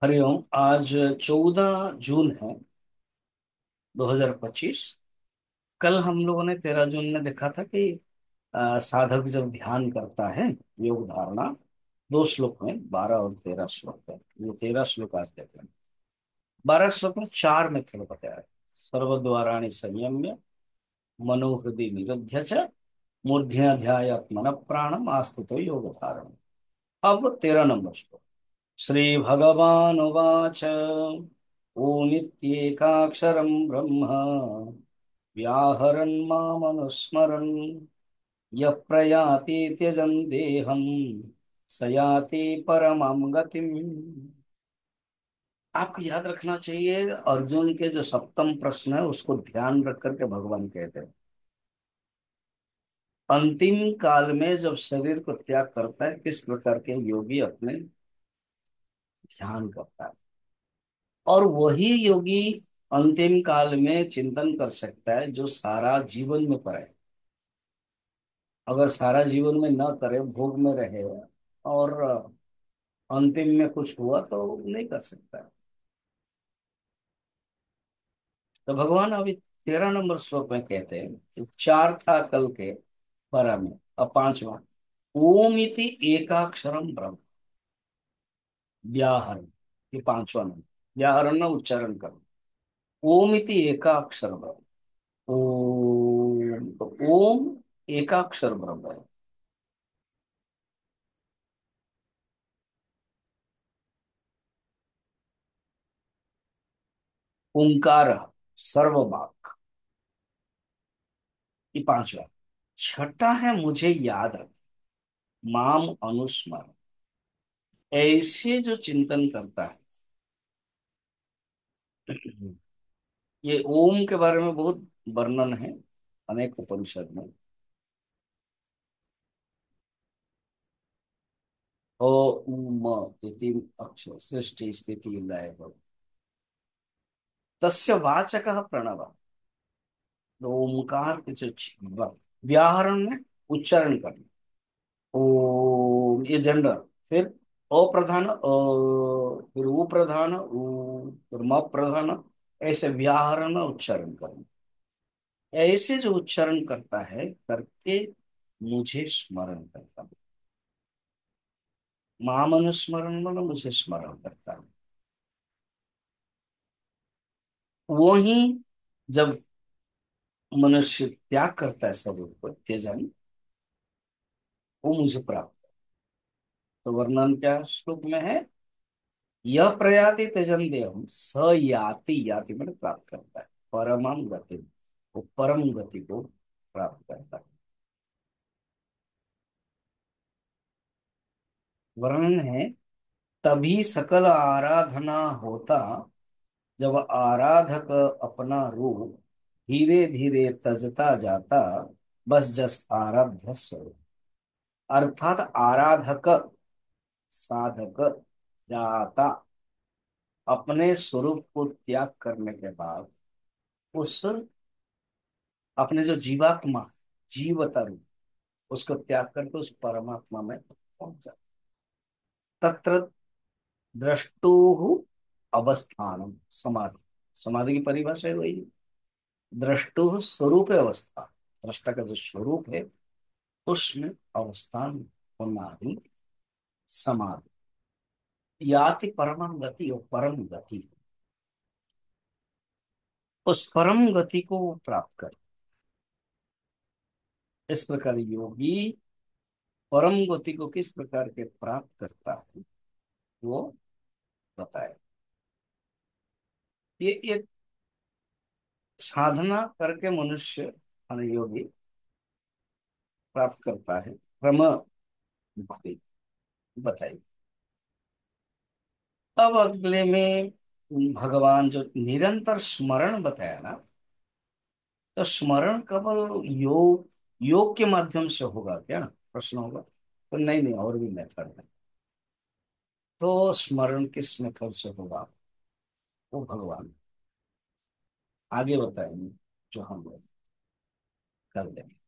हरिओम। आज 14 जून है 2025। कल हम लोगों ने 13 जून में देखा था कि साधक जब ध्यान करता है, योग धारणा, 2 श्लोक में 12 और 13 श्लोक है। ये 13 श्लोक आज देखें। 12 श्लोक में 4 मेथड बताया है। सर्वद्वाराणि संयम्य मनोहृदय निरुध्य च मूर्ध्याध्यायात् मन प्राणम आस्थितो योग धारण। अब 13 नंबर श्लोक। श्री भगवान उवाच ओमित्येकाक्षरं ब्रह्म व्याहरन् मामनुस्मरन् यः प्रयाति त्यजन् देहं स याति परमां गतिम्। आपको याद रखना चाहिए, अर्जुन के जो सप्तम प्रश्न है उसको ध्यान रख करके भगवान कहते हैं अंतिम काल में जब शरीर को त्याग करता है किस प्रकार के योगी अपने ध्यान करता है। और वही योगी अंतिम काल में चिंतन कर सकता है जो सारा जीवन में करे। अगर सारा जीवन में न करे, भोग में रहे और अंतिम में कुछ हुआ तो नहीं कर सकता। तो भगवान अभी 13 नंबर श्लोक में कहते हैं कि चार था कल के 12 में, अब पांचवा। ओम इति एकाक्षरम ब्रह्म व्याहरण। ये पांचवा नंबर। व्याहरण ना उच्चारण करो। ओम इति एकाक्षर ब्रह्म। ओम तो ओम एकाक्षर ब्रह्म है। ओंकार सर्ववाक। ये पांचवा। छठा है मुझे याद रख, माम अनुस्मर। ऐसे जो चिंतन करता है। ये ओम के बारे में बहुत वर्णन है अनेक उपनिषद में। ओम इति अक्षर सृष्टि स्थिति लय भव। तस्य वाचकः प्रणव। तो ओमकार के जो व्याहरण में उच्चारण करना। ओ ये जनरल। फिर ओ प्रधान फिर ऊ प्रधान ऊ, फिर म प्रधान। ऐसे व्याहरण में उच्चारण करना। ऐसे जो उच्चारण करता है करके मुझे स्मरण करता है। मामनुस्मरण मतलब मुझे स्मरण करता है। वही जब मनुष्य त्याग करता है शरीर को त्यजन, वो मुझे प्राप्त है। तो वर्णन क्या श्लोक में है? यह प्रयाति त्यजन देहम स याति। याति मैंने प्राप्त करता है परमम गति। वो परम गति को प्राप्त करता है। वर्णन है तभी सकल आराधना होता जब आराधक अपना रूप धीरे धीरे तजता जाता, बस जस आराध्य स्वरूप। अर्थात आराधक साधक जाता अपने स्वरूप को त्याग करने के बाद उस अपने जो जीवात्मा है, जीवता रूप, उसको त्याग करके उस परमात्मा में पहुंच जाता। तत्र द्रष्टु अवस्थानम समाधि। समाधि की परिभाषा है वही। द्रष्टु स्वरूप अवस्था। दृष्टा का जो स्वरूप है उसमें अवस्थान होना ही समाधि। याति परम गति और परम गति। उस परम गति को वो प्राप्त कर। इस प्रकार योगी परम गति को किस प्रकार के प्राप्त करता है वो बताए। ये एक साधना करके मनुष्य माने योगी प्राप्त करता है ब्रह्म मुक्ति बताई। अब अगले में भगवान जो निरंतर स्मरण बताया ना, तो स्मरण केवल योग योग के माध्यम से होगा क्या, प्रश्न होगा। तो नहीं नहीं, और भी मेथड है। तो स्मरण किस मेथड से होगा वो भगवान आगे बताएंगे, जो हम लोग कर देंगे।